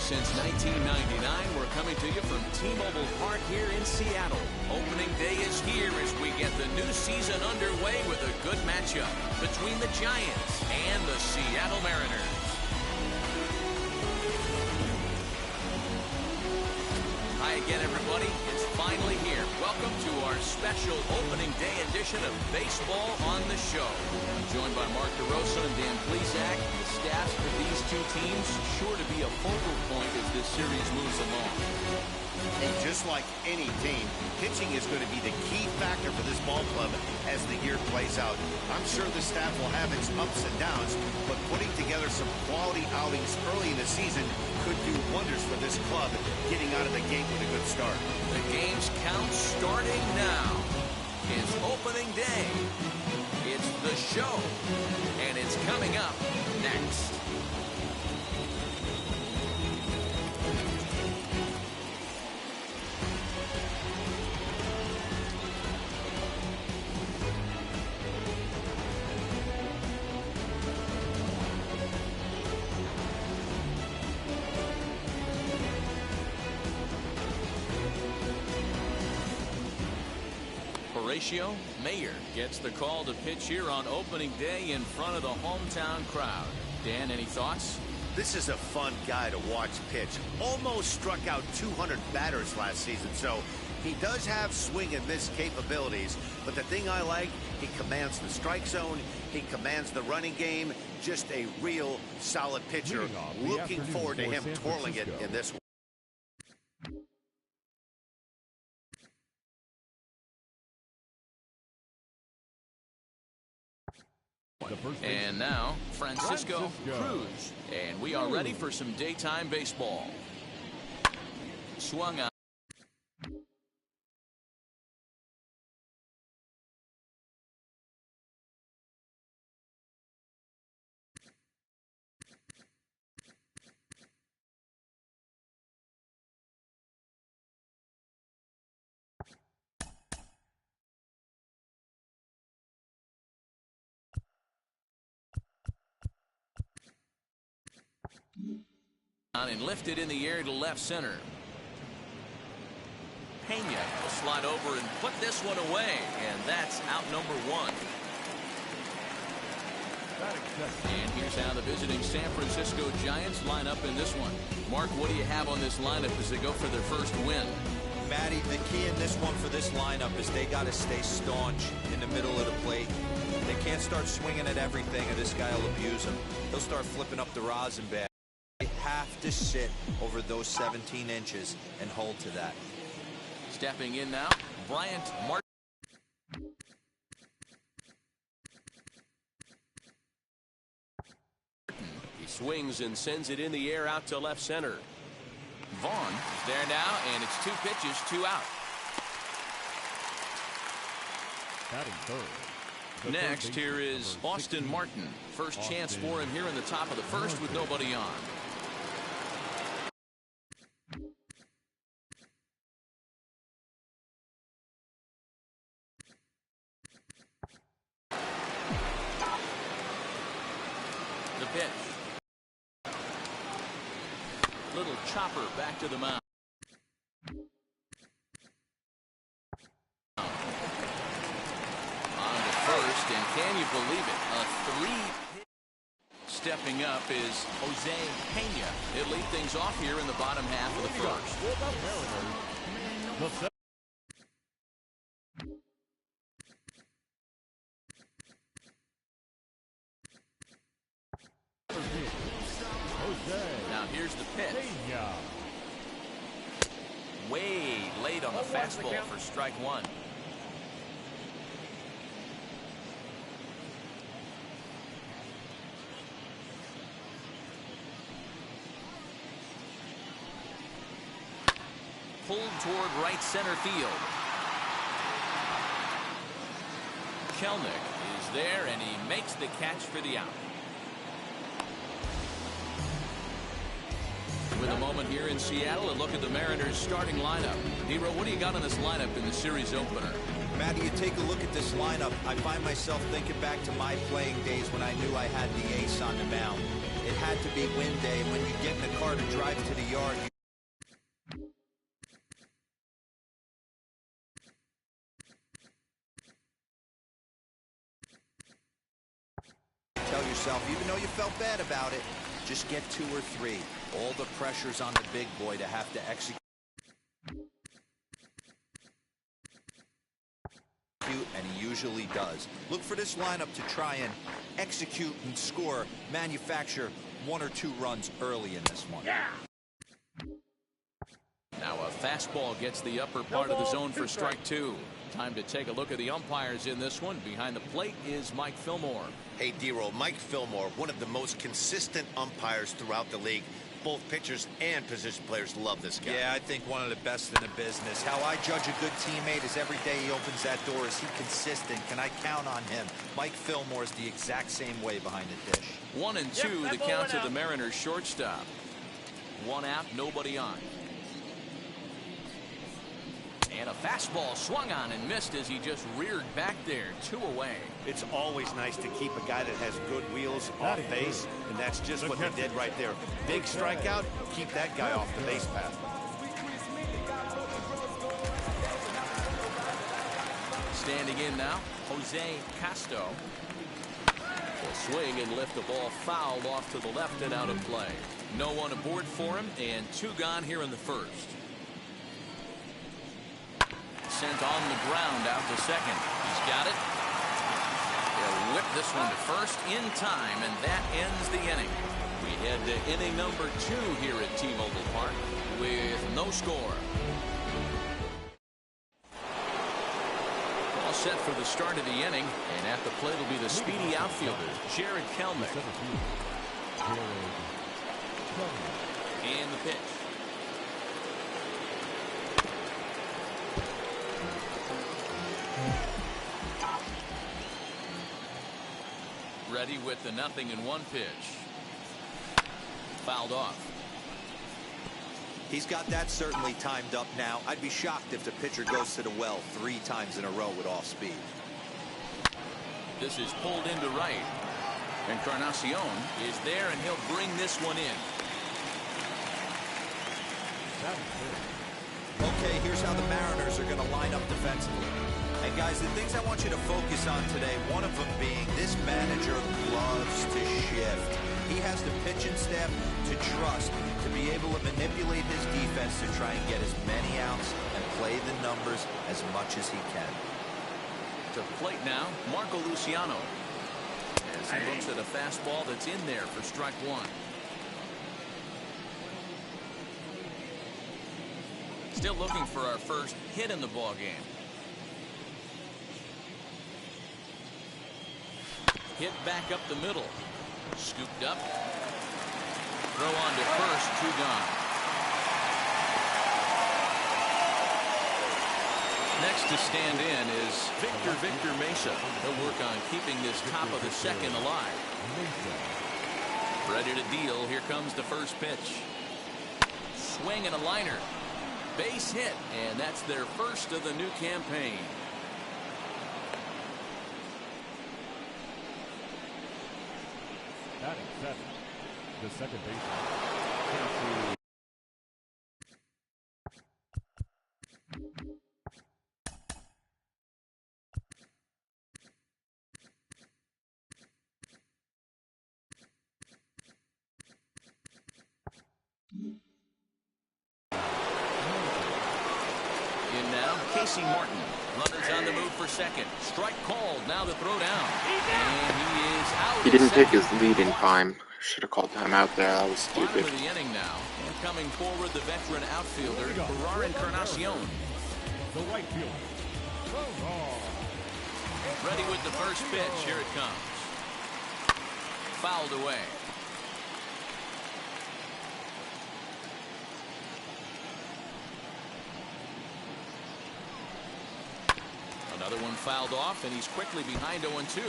since 1999. We're coming to you from T-Mobile Park here in Seattle. Opening day is here as we get the new season underway with a good matchup between the Giants and the Seattle Mariners. Hi again, everybody. It's finally here. Welcome to our special opening day edition of Baseball on the Show. I'm joined by Mark DeRosa and Dan Plesac. The staffs for these two teams sure to be a focal point as this series moves along. And just like any team, pitching is going to be the key factor for this ball club as the year plays out. I'm sure the staff will have its ups and downs, but putting together some quality outings early in the season could do wonders for this club getting out of the gate with a good start. The game's count starting now. It's opening day. It's the show, and it's coming up next. Horatio Mayer gets the call to pitch here on opening day in front of the hometown crowd. Dan, any thoughts? This is a fun guy to watch pitch. Almost struck out 200 batters last season, so he does have swing and miss capabilities. But the thing I like, he commands the strike zone, he commands the running game. Just a real solid pitcher. Looking forward to him twirling it in this one. And now, Francisco Cruz. And we are ready for some daytime baseball. Swung out. And lifted in the air to left center. Pena will slide over and put this one away, and that's out number one. And here's how the visiting San Francisco Giants line up in this one. Mark, what do you have on this lineup as they go for their first win? Matty, the key in this one for this lineup is they got to stay staunch in the middle of the plate. They can't start swinging at everything, or this guy will abuse them. He'll start flipping up the rosin bag. They have to sit over those 17 inches and hold to that. Stepping in now, Bryant Martin. He swings and sends it in the air out to left center. Vaughn is there now, and it's two pitches, two out. Next, here is Austin Martin. First chance for him here in the top of the first with nobody on. The pitch. Little chopper back to the mound. On to first, and can you believe it? A three. Stepping up is Jose Pena. It'll lead things off here in the bottom half of the first. Now here's the pitch. Way late on the fastball for strike one. Pulled toward right center field. Kelnick is there, and he makes the catch for the out. With a moment here in Seattle, a look at the Mariners starting lineup. Nero, what do you got on this lineup in the series opener? Matty, you take a look at this lineup. I find myself thinking back to my playing days when I knew I had the ace on the mound. It had to be win day, and when you get in the car to drive to the yard, you tell yourself, even though you felt bad about it, just get 2 or 3. All the pressure's on the big boy to have to execute. And he usually does. Look for this lineup to try and execute and score, manufacture 1 or 2 runs early in this one. Yeah. Now a fastball gets the upper part of the zone for strike 2. Time to take a look at the umpires in this one. Behind the plate is Mike Fillmore. Hey, D-Roll, Mike Fillmore, one of the most consistent umpires throughout the league. Both pitchers and position players love this guy. Yeah, I think one of the best in the business. How I judge a good teammate is every day he opens that door. Is he consistent? Can I count on him? Mike Fillmore is the exact same way behind the dish. 1-2, the count to the Mariners shortstop. 1 out, nobody on. And a fastball swung on and missed as he just reared back there. 2 away. It's always nice to keep a guy that has good wheels off base, and that's just what they did right there. Big strikeout, keep that guy off the base path. Standing in now, Jose Castro will swing and lift the ball foul off to the left and out of play. No one aboard for him, and 2 gone here in the first. Sent on the ground out to second. He's got it. He'll whip this one to first in time, and that ends the inning. We head to inning number 2 here at T-Mobile Park with no score. All set for the start of the inning, and at the plate will be the speedy outfielder, Jared Kelnick. And the pitch. Ready with the 0-1 pitch. Fouled off. He's got that certainly timed up now. I'd be shocked if the pitcher goes to the well 3 times in a row with off speed. This is pulled into right. Encarnacion is there, and he'll bring this one in. Okay, here's how the Mariners are going to line up defensively. And guys, the things I want you to focus on today, one of them being this manager loves to shift. He has the pitching staff to trust to be able to manipulate his defense to try and get as many outs and play the numbers as much as he can. To plate now, Marco Luciano. As he looks at a fastball that's in there for strike 1. Still looking for our first hit in the ball game. Hit back up the middle. Scooped up. Throw on to first. 2 gone. Next to stand in is Victor Mesa. He'll work on keeping this top of the second alive. Ready to deal. Here comes the first pitch. Swing and a liner. Base hit, and that's their first of the new campaign. Batting 7, the second baseman. In now, Casey Martin. Runners on the move for second. Strike called. Now the throw down. And he is out. He didn't take his lead in time. Should have called time out there. That was stupid. Bottom of the inning now. And coming forward, the veteran outfielder, Gerard Encarnacion. The right fielder. Ready with the first pitch. Here it comes. Fouled away. Another one fouled off, and he's quickly behind 0-2.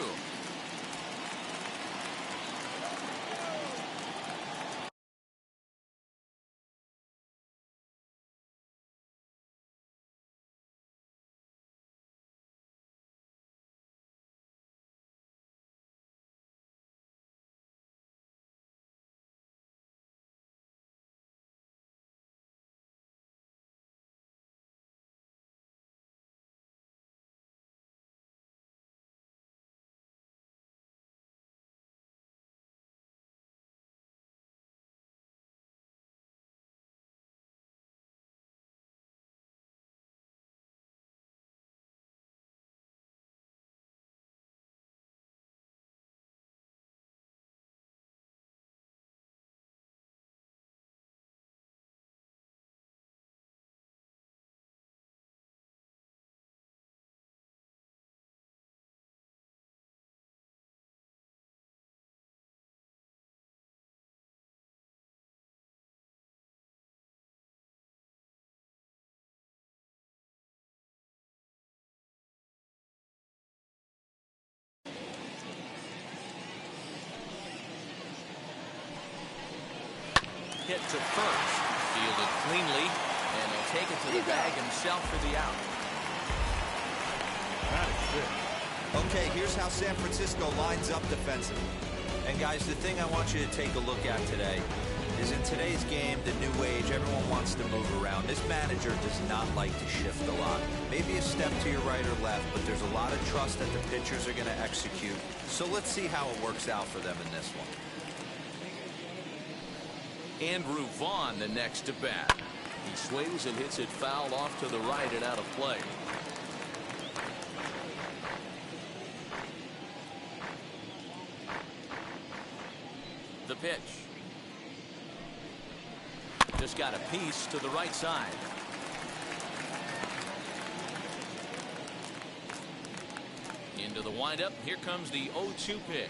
to first. Fielded cleanly, and he'll take it to the bag himself for the out. That is good. Okay, here's how San Francisco lines up defensively. And guys, the thing I want you to take a look at today is in today's game, the new age, everyone wants to move around. This manager does not like to shift a lot. Maybe a step to your right or left, but there's a lot of trust that the pitchers are going to execute. So let's see how it works out for them in this one. Andrew Vaughn, the next to bat. He swings and hits it foul off to the right and out of play. The pitch. Just got a piece to the right side. Into the windup. Here comes the 0-2 pitch.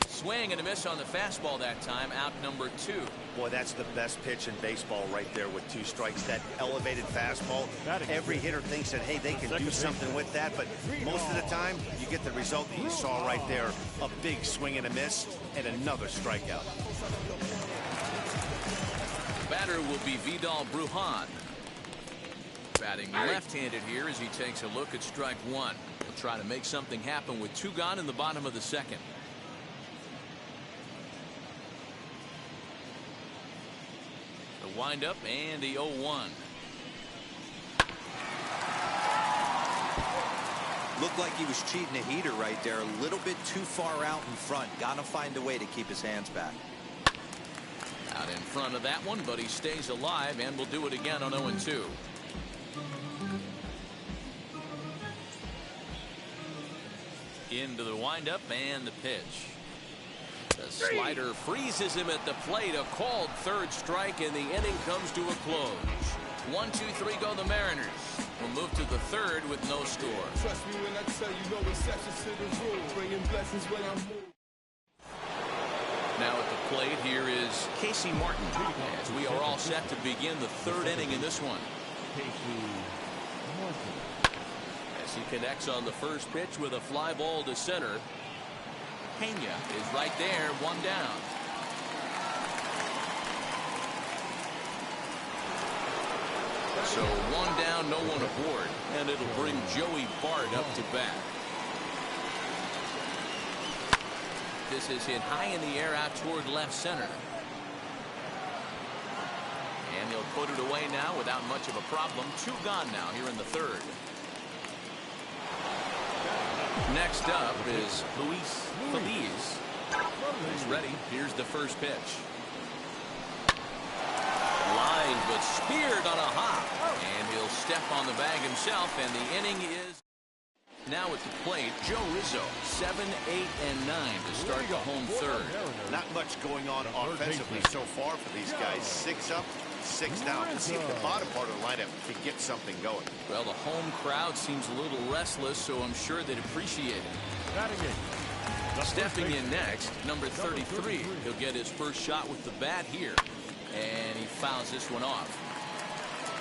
Swing and a miss on the fastball that time. Out number 2. Boy, that's the best pitch in baseball right there with 2 strikes. That elevated fastball. Every hitter thinks that, hey, they can do something with that, but most of the time you get the result that you saw right there. A big swing and a miss and another strikeout. Batter will be Vidal Brujan. Batting left-handed here as he takes a look at strike 1. He'll try to make something happen with 2 gone in the bottom of the second. The windup and the 0-1. Looked like he was cheating a heater right there. A little bit too far out in front. Got to find a way to keep his hands back. Out in front of that one, but he stays alive and will do it again on 0-2. Into the windup and the pitch. The slider freezes him at the plate. A called third strike, and the inning comes to a close. 1, 2, 3 go the Mariners. We'll move to the third with no score. Trust me when I tell you no exceptions to the rule. Bringing blessings when I move. Now at the plate here is Casey Martin, as we are all set to begin the third inning in this one. As he connects on the first pitch with a fly ball to center. Pena is right there, 1 down. So 1 down, no one aboard, and it'll bring Joey Bart up to bat. This is hit high in the air out toward left center. And he'll put it away now without much of a problem. 2 gone now here in the third. Next up is Luis Feliz. He's ready. Here's the first pitch. Line, but speared on a hop. And he'll step on the bag himself, and the inning is now at the plate. Joe Rizzo, 7, 8, and 9 to start the home third. Not much going on offensively so far for these guys. 6 up, 6 down. Let's see if the bottom part of the lineup can get something going. Well, the home crowd seems a little restless, so I'm sure they'd appreciate it. Stepping in next, number 33. He'll get his first shot with the bat here. And he fouls this one off.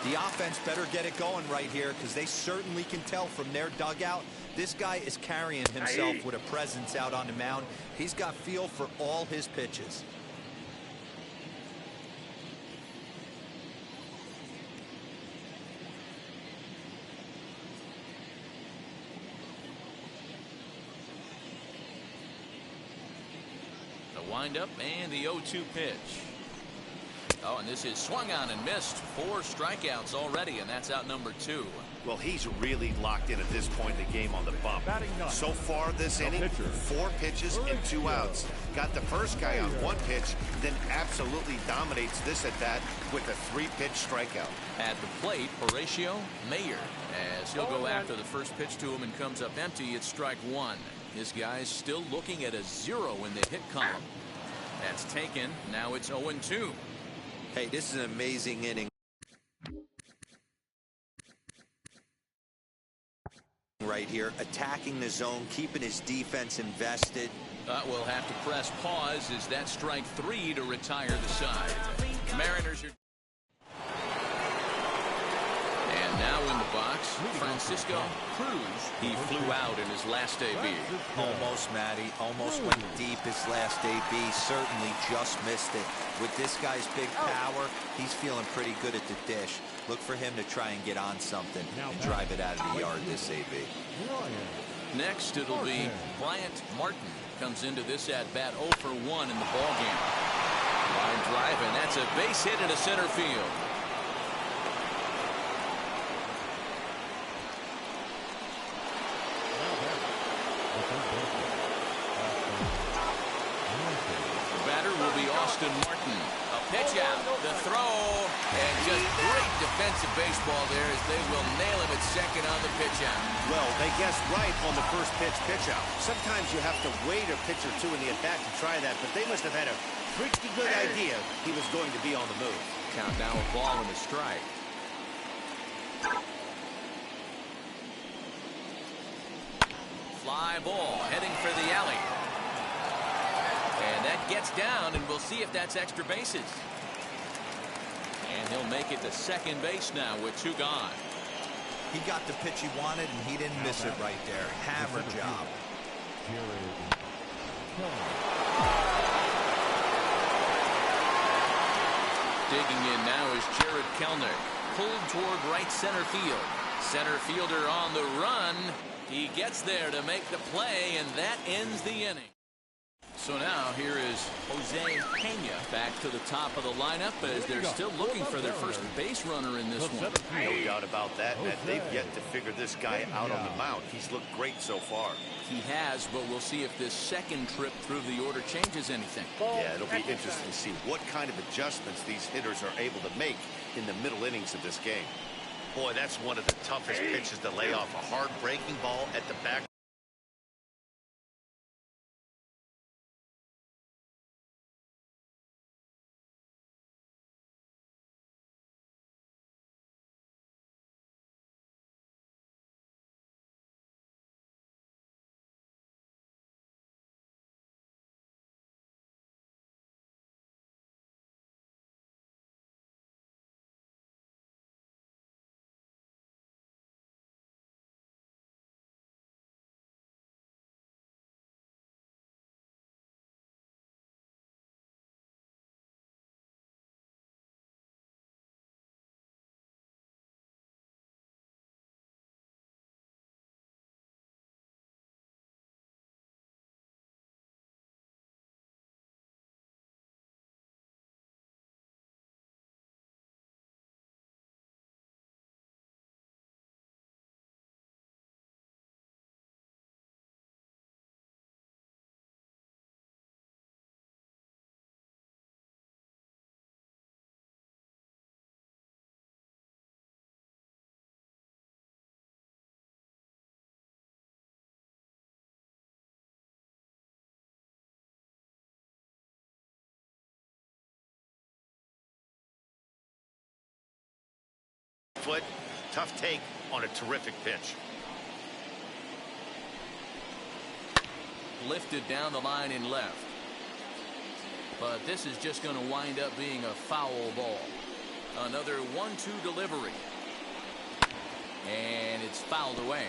The offense better get it going right here, because they certainly can tell from their dugout this guy is carrying himself with a presence out on the mound. He's got feel for all his pitches. The windup and the 0-2 pitch. Oh, and this is swung on and missed. 4 strikeouts already, and that's out number 2. Well, he's really locked in at this point in the game on the bump. So far this inning, 4 pitches and 2 outs. Got the first guy on 1 pitch, then absolutely dominates this at bat with a 3-pitch strikeout. At the plate, Horatio Mayer, as he'll go after the first pitch to him and comes up empty. It's strike 1. This guy's still looking at a 0 in the hit column. That's taken. Now it's 0-2. Hey, this is an amazing inning right here, attacking the zone, keeping his defense invested. We'll have to press pause as that's strike 3 to retire the side. Mariners are. And now in the box, Francisco Cruz. He flew out in his last AB. Almost, Matty. Almost went deep his last AB. Certainly just missed it. With this guy's big power, he's feeling pretty good at the dish. Look for him to try and get on something and drive it out of the yard this AB. Next, it'll be Bryant Martin. Comes into this at-bat 0 for 1 in the ballgame. Line drive, and that's a base hit into center field. The batter will be Austin Martin. A pitch out, the throw, and just great defensive baseball there as they will nail him at second on the pitch out. Well, they guessed right on the first pitch out. Sometimes you have to wait a pitch or two in the at-bat to try that, but they must have had a pretty good idea he was going to be on the move. Count now a ball and a strike. Fly ball heading for the alley. And that gets down, and we'll see if that's extra bases. And he'll make it to second base now with 2 gone. He got the pitch he wanted, and he didn't miss it right there. Hammer job. Digging in now is Jared Kellner. Pulled toward right center field. Center fielder on the run. He gets there to make the play, and that ends the inning. So now here is Jose Pena back to the top of the lineup as they're still looking for their first base runner in this one. No doubt about that, Matt. They've yet to figure this guy out on the mound. He's looked great so far. He has, but we'll see if this second trip through the order changes anything. Yeah, it'll be interesting to see what kind of adjustments these hitters are able to make in the middle innings of this game. Boy, that's one of the toughest pitches to lay off. A hard breaking ball at the back. Foot, tough take on a terrific pitch. Lifted down the line in left. But this is just going to wind up being a foul ball. Another 1-2 delivery. And it's fouled away.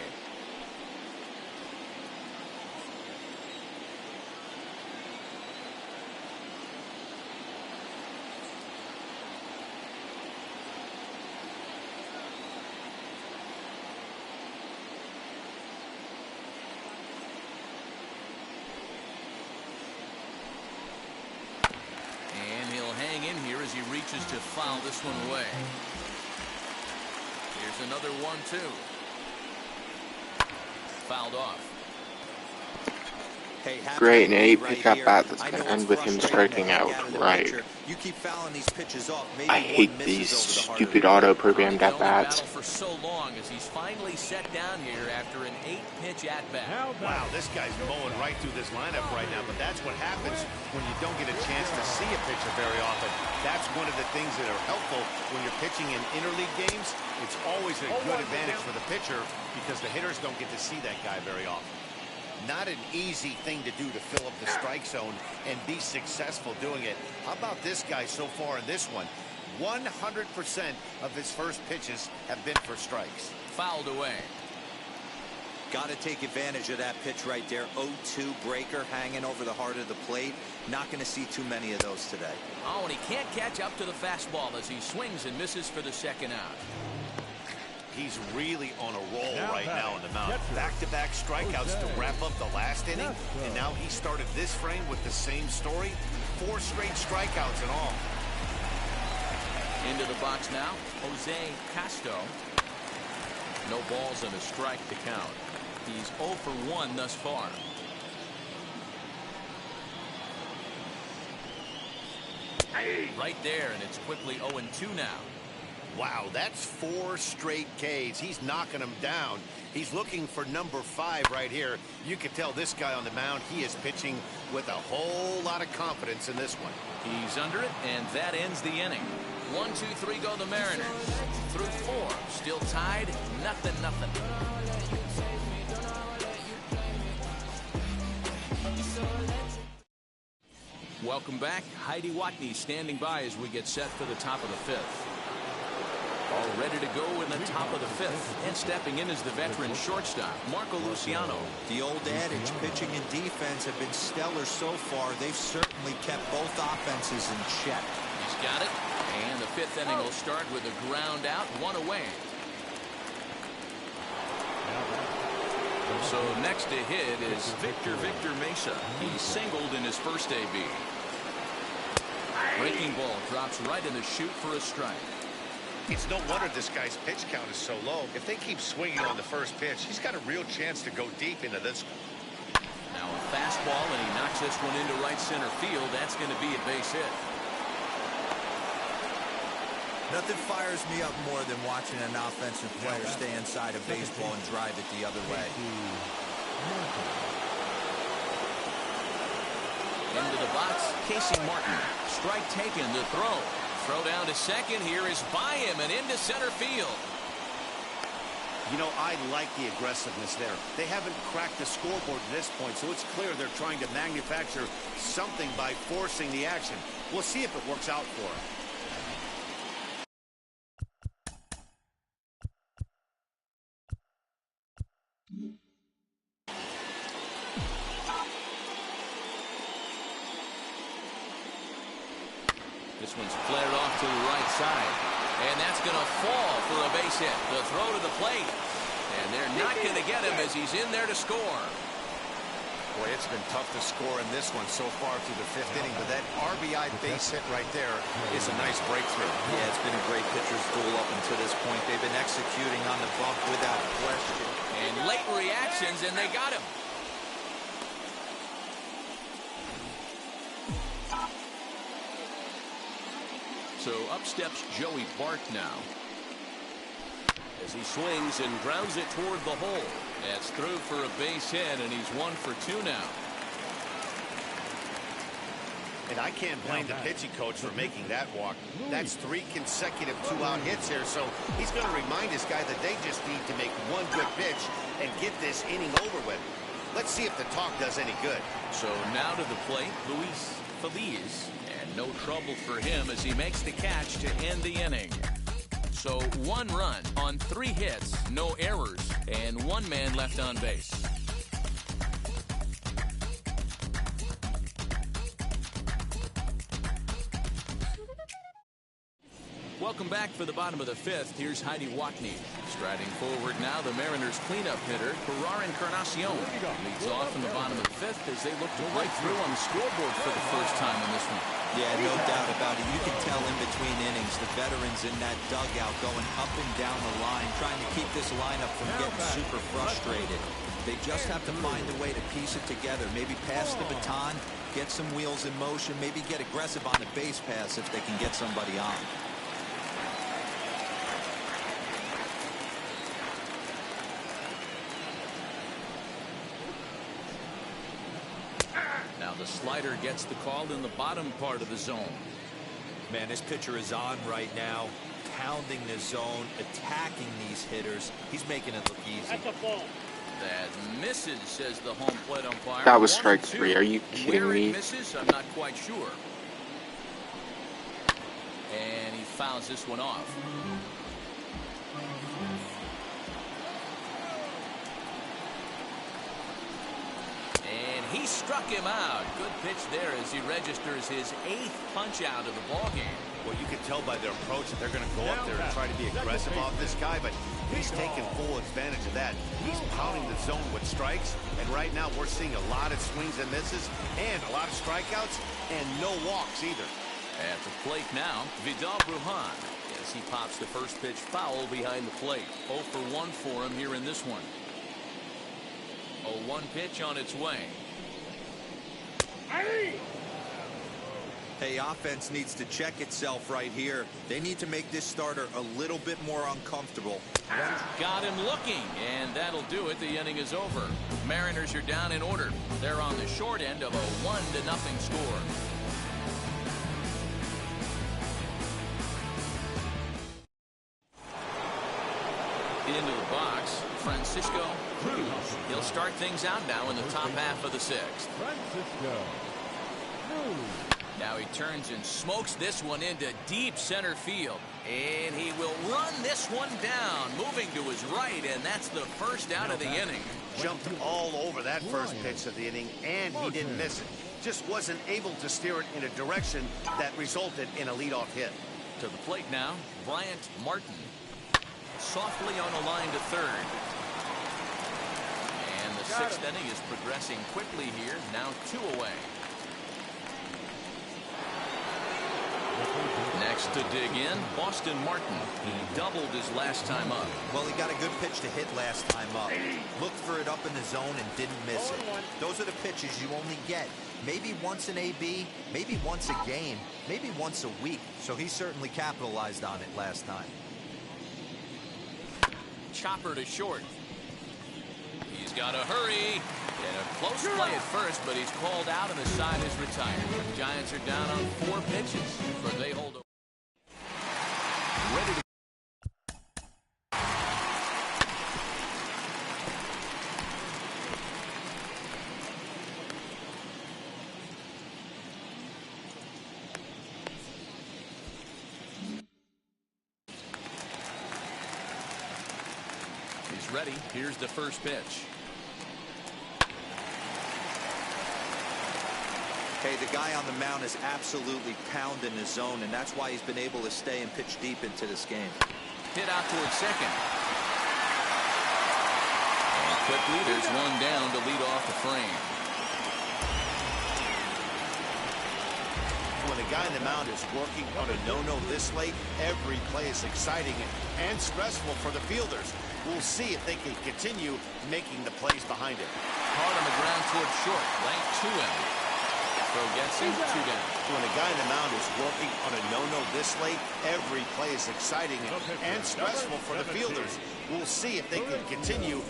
In here as he reaches to foul this one away. Here's another 1-2. Fouled off. Hey, great, and any pitch at bat that's going to end with him striking out. Right. You keep fouling these pitches off. Maybe I hate these stupid auto-programmed at bats. For so long as he's finally set down here after an 8-pitch at bat. Wow, this guy's mowing right through this lineup right now, but that's what happens when you don't get a chance to see a pitcher very often. That's one of the things that are helpful when you're pitching in interleague games. It's always a good advantage for the pitcher because the hitters don't get to see that guy very often. Not an easy thing to do to fill up the strike zone and be successful doing it. How about this guy so far in this one? 100% of his first pitches have been for strikes. Fouled away. Got to take advantage of that pitch right there. 0-2 breaker hanging over the heart of the plate. Not going to see too many of those today. Oh, and he can't catch up to the fastball as he swings and misses for the second out. He's really on a roll Now right now on the mound. Catcher. Back-to-back strikeouts to wrap up the last inning. And now he started this frame with the same story. 4 straight strikeouts in all. Into the box now, Jose Casto. No balls and a strike to count. He's 0 for 1 thus far. Right there, and it's quickly 0-2 now. Wow, that's 4 straight Ks. He's knocking them down. He's looking for number 5 right here. You can tell this guy on the mound, he is pitching with a whole lot of confidence in this one. He's under it, and that ends the inning. 1, 2, 3 go the Mariners. Through 4, still tied, 0-0. Welcome back. Heidi Watney standing by as we get set for the top of the 5th. All ready to go in the top of the 5th. And stepping in is the veteran shortstop, Marco Luciano. The old adage, pitching and defense have been stellar so far. They've certainly kept both offenses in check. He's got it. And the 5th inning will start with a ground out, 1 away. So next to hit is Victor Mesa. He singled in his first AB. Breaking ball drops right in the chute for a strike. It's no wonder this guy's pitch count is so low. If they keep swinging on the first pitch, he's got a real chance to go deep into this one. Now a fastball, and he knocks this one into right center field. That's going to be a base hit. Nothing fires me up more than watching an offensive player stay inside a baseball and drive it the other way. Into the box, Casey Martin. Strike taken, the throw. Throw down to second. Here is by him and into center field. You know, I like the aggressiveness there. They haven't cracked the scoreboard at this point, so it's clear they're trying to manufacture something by forcing the action. We'll see if it works out for them. This one's flared off to the right side. And that's going to fall for a base hit. The throw to the plate. And they're not going to get him as he's in there to score. Boy, it's been tough to score in this one so far through the 5th inning, but that RBI base hit right there is a nice breakthrough. Yeah, it's been a great pitcher's duel up until this point. They've been executing on the bump without question. And late reactions, and they got him. So up steps Joey Bart now. As he swings and grounds it toward the hole. That's through for a base hit, and he's 1 for 2 now. And I can't blame the pitching coach for making that walk. That's 3 consecutive 2-out hits here, so he's going to remind this guy that they just need to make one good pitch and get this inning over with. Let's see if the talk does any good. So now to the plate, Luis Feliz. And no trouble for him as he makes the catch to end the inning. So 1 run on 3 hits, no errors, and 1 man left on base. Welcome back for the bottom of the 5th. Here's Heidi Watney. Striding forward now, the Mariners cleanup hitter, Ferrar Encarnacion. Leads off in the bottom of the 5th as they look to break through on the scoreboard for the first time in this one. Yeah, no doubt about it. You can tell in between innings, the veterans in that dugout going up and down the line, trying to keep this lineup from getting super frustrated. They just have to find a way to piece it together. Maybe pass the baton, get some wheels in motion, maybe get aggressive on the base pass if they can get somebody on. The slider gets the call in the bottom part of the zone. Man, this pitcher is on right now, pounding the zone, attacking these hitters. He's making it look easy. That's a ball. That misses, says the home plate umpire. That was strike 3. Are you kidding Where me? it misses, I'm not quite sure. And he fouls this one off. And he struck him out. Good pitch there as he registers his 8th punch out of the ballgame. Well, you can tell by their approach that they're going to go up there and try to be aggressive off this guy, but he's taking full advantage of that. He's pounding the zone with strikes, and right now we're seeing a lot of swings and misses and a lot of strikeouts and no walks either. At the plate now, Edaug-Ethanb, as he pops the first pitch foul behind the plate. 0 for 1 for him here in this one. 0-1 pitch on its way. Hey, offense needs to check itself right here. They need to make this starter a little bit more uncomfortable. Got him looking, and that'll do it. The inning is over. Mariners are down in order. They're on the short end of a 1-0 score. Into the box, Francisco Cruz. He'll start things out now in the top half of the 6th. Francisco Cruz. Now he turns and smokes this one into deep center field. And he will run this one down, moving to his right, and that's the first out of the inning. Jumped all over that first pitch of the inning, and he didn't miss it. Just wasn't able to steer it in a direction that resulted in a leadoff hit. To the plate now, Bryant Martin. Softly on a line to third. And the 6th inning is progressing quickly here. Now 2 away. Next to dig in, Boston Martin. He doubled his last time up. Well, he got a good pitch to hit last time up. Looked for it up in the zone and didn't miss it. Those are the pitches you only get. Maybe once an AB, maybe once a game, maybe once a week. So he certainly capitalized on it last time. Chopper to short. He's got to hurry. And a close play at first, but he's called out and the side is retired. Giants are down on 4 pitches, but they hold. Ready to. He's ready. Here's the first pitch. Hey, the guy on the mound is absolutely pounding his zone, and that's why he's been able to stay and pitch deep into this game. Hit out towards second. And quickly, there's one down to lead off the frame. When a guy in the mound is working on a no-no this late, every play is exciting and stressful for the fielders. We'll see if they can continue making the plays behind it. Hard on the ground towards short. Blank to him. So gets him 2 down. When a guy in the mound is working on a no-no this late, every play is exciting and stressful for the fielders. We'll see if they can continue.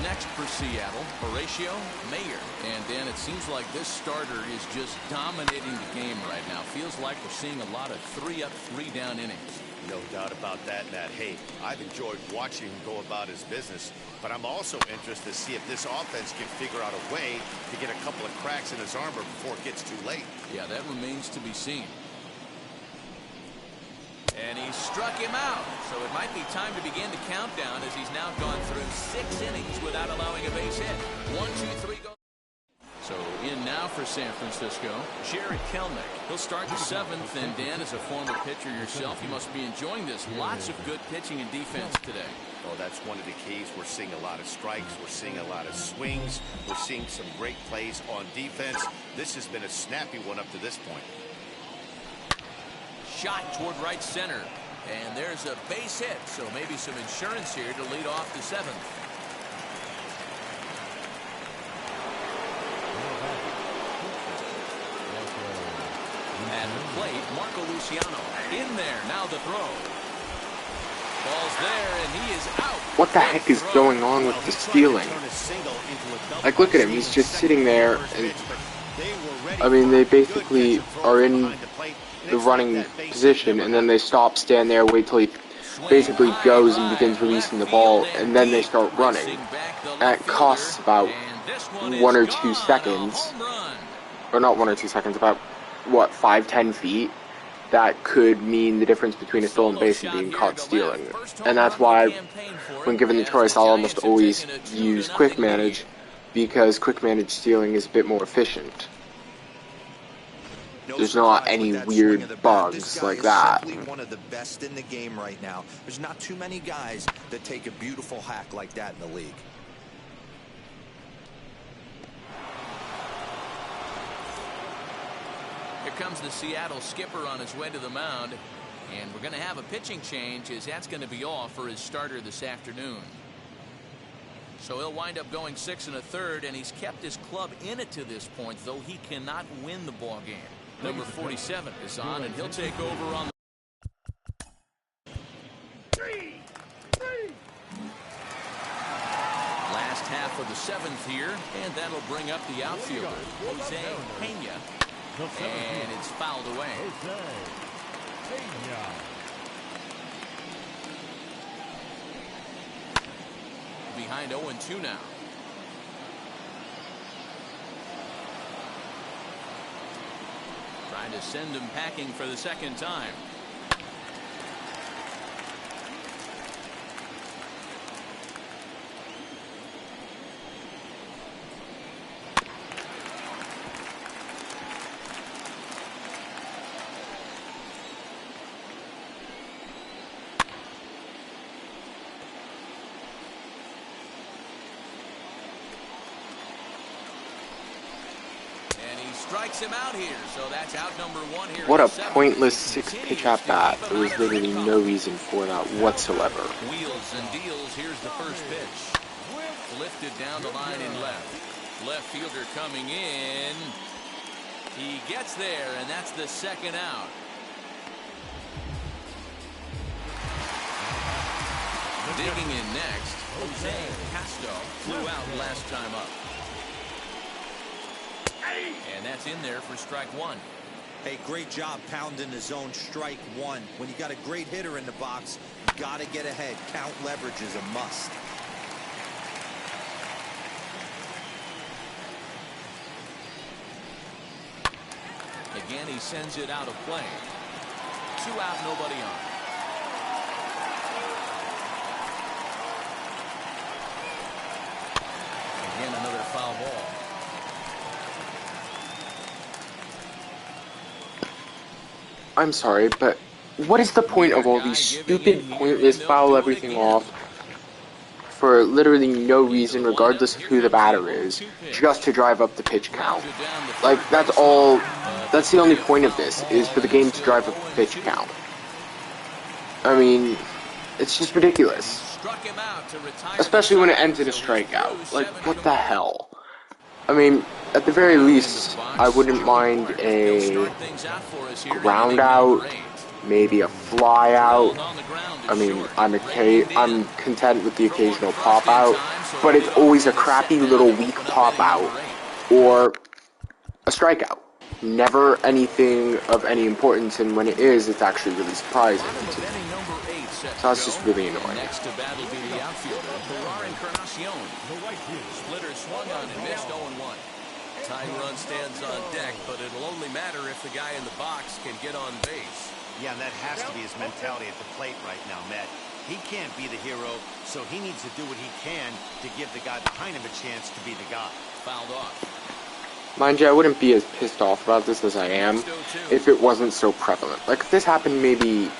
Next for Seattle, Horatio Mayer. And Dan, it seems like this starter is just dominating the game right now. Feels like we're seeing a lot of 3-up, 3-down innings. No doubt about that, Matt. Hey, I've enjoyed watching him go about his business, but I'm also interested to see if this offense can figure out a way to get a couple of cracks in his armor before it gets too late. Yeah, that remains to be seen. And he struck him out. So it might be time to begin the countdown as he's now gone through 6 innings without allowing a base hit. 1, 2, 3, go. So in now for San Francisco, Jared Kelnick. He'll start the 7th, and Dan, as a former pitcher yourself, you must be enjoying this. Lots of good pitching and defense today. Well, that's one of the keys. We're seeing a lot of strikes. We're seeing a lot of swings. We're seeing some great plays on defense. This has been a snappy one up to this point. Shot toward right center. And there's a base hit, so maybe some insurance here to lead off the 7th. At the plate, Marco Luciano in there. Now the throw. Ball's there, and he is out. What the heck is going on with the stealing? Like, look at him. He's just sitting there, and I mean, they basically are in the running position, and then they stop, stand there, wait till he basically goes and begins releasing the ball, and then they start running. And it costs about 1 or 2 seconds, or not 1 or 2 seconds, about what, 5-10 feet, that could mean the difference between a stolen base and being caught stealing. And that's why, when given the choice, I'll almost always use quick manage, because quick manage stealing is a bit more efficient. There's not any weird bugs like that. One of the best in the game right now. There's not too many guys that take a beautiful hack like that in the league. Here comes the Seattle skipper on his way to the mound, and we're going to have a pitching change, as that's going to be off for his starter this afternoon. So he'll wind up going 6 1/3, and he's kept his club in it to this point, though he cannot win the ball game. Number 47 is on, and he'll take over on last half of the 7th here, and that'll bring up the outfielder, Jose Pena, and it's fouled away. Behind 0-2 now. Trying to send him packing for the second time. Strikes him out here, so that's out number 1 here. What a pointless 6-pitch at bat. There was literally no reason for that whatsoever. Wheels and deals. Here's the first pitch. Lifted down the line in left. Left fielder coming in. He gets there, and that's the second out. Digging in next, Jose Castro flew out last time up. And that's in there for strike 1. Hey, great job pounding the zone, strike 1. When you got a great hitter in the box, you got to get ahead. Count leverage is a must. Again, he sends it out of play. 2 out, nobody on. Again, another foul ball. I'm sorry, but what is the point of all these stupid, pointless, foul everything off for literally no reason, regardless of who the batter is, just to drive up the pitch count? Like, that's the only point of this, is for the game to drive up the pitch count. I mean, it's just ridiculous. Especially when it ends in a strikeout. Like, what the hell? I mean, at the very least, I wouldn't mind a ground out, maybe a fly out. I mean, I'm content with the occasional pop out, but it's always a crappy little weak pop out or a strikeout. Never anything of any importance, and when it is, it's actually really surprising to me. So that's just really annoying. Next to bat will be the outfielder, Encarnacion. Splitter swung on and missed 0-1. Tying run stands on deck, but it'll only matter if the guy in the box can get on base. Yeah, and that has to be his mentality at the plate right now, Matt. He can't be the hero, so he needs to do what he can to give the guy behind him a chance to be the guy. Fouled off. Mind you, I wouldn't be as pissed off about this as I am if it wasn't so prevalent. Like, if this happened maybe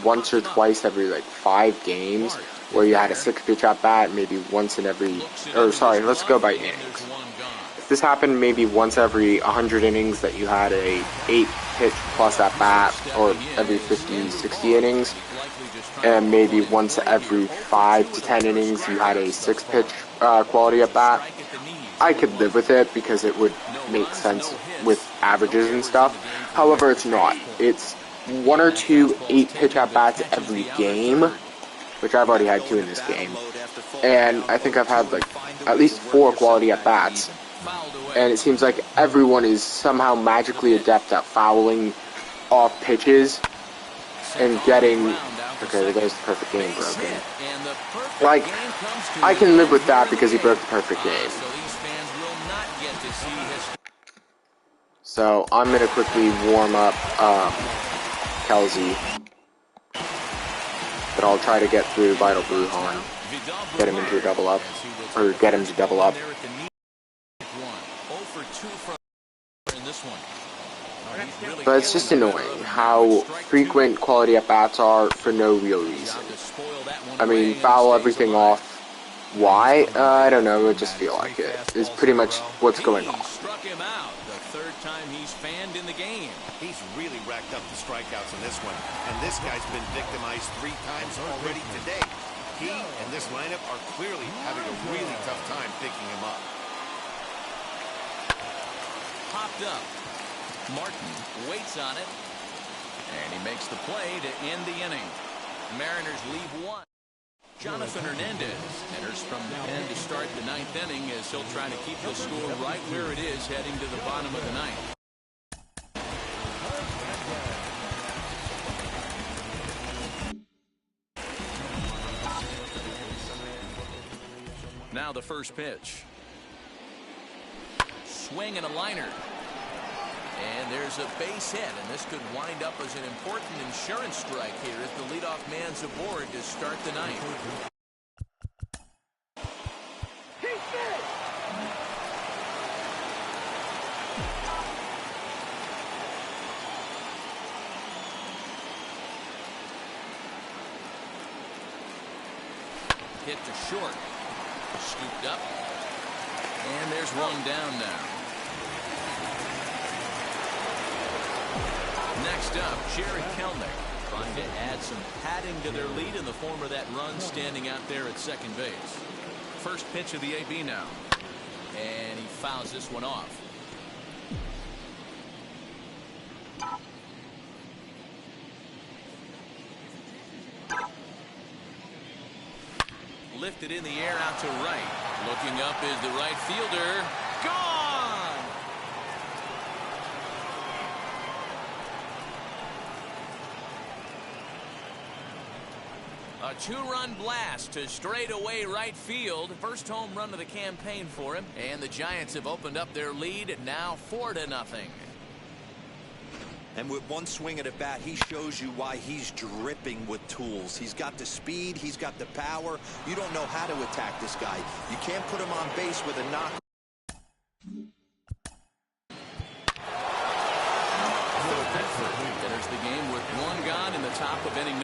once or twice every, like, 5 games, where you had a 6-pitch at bat, maybe once in every, or sorry, let's go by innings. If this happened maybe once every 100 innings that you had a 8-pitch plus at bat, or every 50, 60 innings, and maybe once every 5 to 10 innings you had a 6-pitch quality at bat, I could live with it because it would make sense with averages and stuff. However, it's not. It's 1 or 2 8-pitch at bats every game, which I've already had 2 in this game, and I think I've had like at least 4 quality at bats. And it seems like everyone is somehow magically adept at fouling off pitches and getting. Okay, there's the perfect game broken. Like, I can live with that because he broke the perfect game. So I'm gonna quickly warm up Kelsey. But I'll try to get through Vital Bruhan, get him into a double up, or get him to double up. But it's just annoying how frequent quality at-bats are for no real reason. I mean, foul everything off. Why? I don't know, I just feel like it. It's pretty much what's going on. Struck him out the third time he's fanned in the game. He's really racked up the strikeouts in this one, and this guy's been victimized 3 times already today. He and this lineup are clearly having a really tough time picking him up. Popped up. Martin waits on it, and he makes the play to end the inning. Mariners leave 1. Jonathan Hernandez enters from the pen to start the 9th inning as he'll try to keep the score right where it is heading to the bottom of the 9th. Now the first pitch. Swing and a liner. And there's a base hit, and this could wind up as an important insurance strike here if the leadoff man's aboard to start the 9th. Hit to short. Scooped up. And there's one down now. Next up, Jerry Kelnick trying to add some padding to their lead in the form of that run standing out there at second base. First pitch of the AB now. And he fouls this one off. Lifted in the air out to right. Looking up is the right fielder. Gone! A 2-run blast to straightaway right field. First home run of the campaign for him. And the Giants have opened up their lead now 4-0. And with one swing at a bat, he shows you why he's dripping with tools. He's got the speed. He's got the power. You don't know how to attack this guy. You can't put him on base with a knock. Enters the game with 1 gone in the top of inning.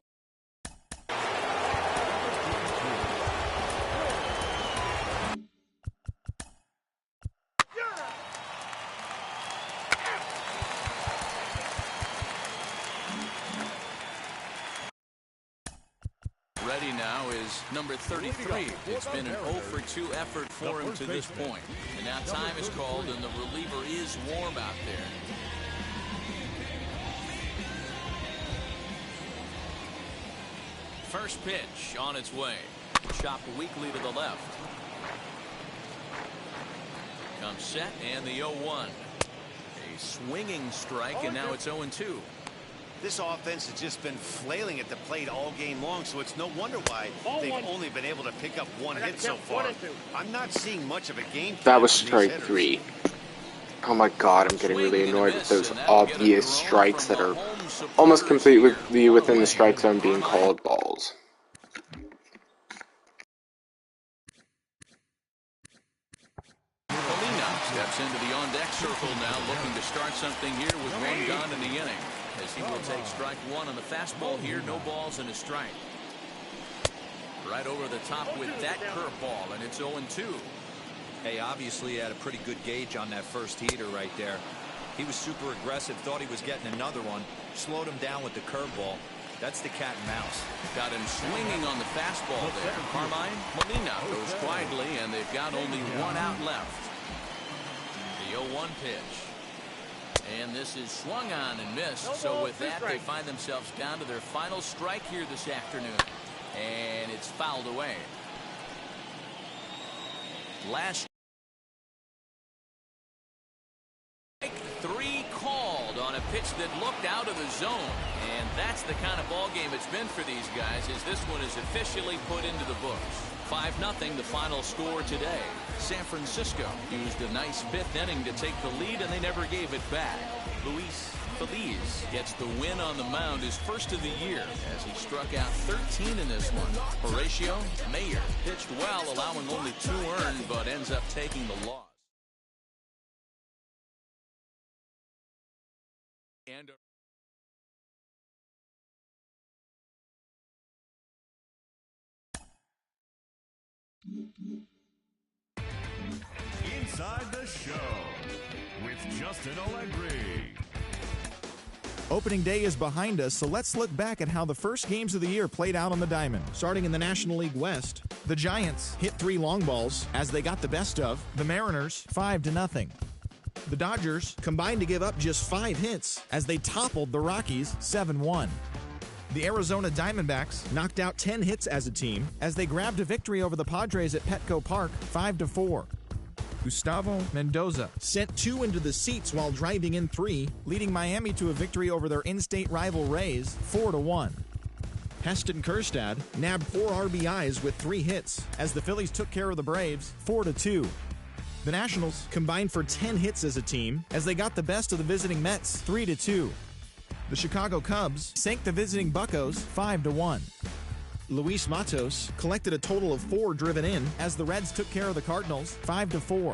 Ready now is number 33. It's been an 0 for 2 effort for him to this point. And now time is called and the reliever is warm out there. First pitch on its way. Chopped weakly to the left. Comes set and the 0-1. A swinging strike and now it's 0-2. This offense has just been flailing at the plate all game long, so it's no wonder why they've only been able to pick up 1 hit so far. I'm not seeing much of a game. That was strike 3. Oh my god, I'm getting really annoyed with those obvious strikes that are almost completely within the strike zone being called balls. Steps into the on-deck circle now, looking to start something here with 1 gone in the inning. As he will take strike 1 on the fastball here, no balls and a strike. Right over the top with that curveball, and it's 0-2. Hey, obviously he had a pretty good gauge on that first heater right there. He was super aggressive, thought he was getting another one, slowed him down with the curveball. That's the cat and mouse. Got him swinging on the fastball there. Carmine Molina goes quietly, and they've got only 1 out left. The 0-1 pitch. And this is swung on and missed. So with that, they find themselves down to their final strike here this afternoon. And it's fouled away. Last strike 3 called on a pitch that looked out of the zone. And that's the kind of ball game it's been for these guys, as this one is officially put into the books. 5-0 the final score today. San Francisco used a nice 5th inning to take the lead, and they never gave it back. Luis Feliz gets the win on the mound, his first of the year, as he struck out 13 in this one. Horatio Mayer pitched well, allowing only 2 earned, but ends up taking the loss. And Inside the Show with Justin Allegri. Opening day is behind us, so let's look back at how the first games of the year played out on the diamond. Starting in the National League West, the Giants hit 3 long balls as they got the best of the Mariners 5-0. The Dodgers combined to give up just 5 hits as they toppled the Rockies 7-1. The Arizona Diamondbacks knocked out 10 hits as a team as they grabbed a victory over the Padres at Petco Park 5-4. Gustavo Mendoza sent 2 into the seats while driving in 3, leading Miami to a victory over their in-state rival Rays 4-1. Heston Kjerstad nabbed 4 RBIs with 3 hits as the Phillies took care of the Braves 4-2. The Nationals combined for 10 hits as a team as they got the best of the visiting Mets 3-2. The Chicago Cubs sank the visiting Buccos 5-1. Luis Matos collected a total of 4 driven in as the Reds took care of the Cardinals 5-4.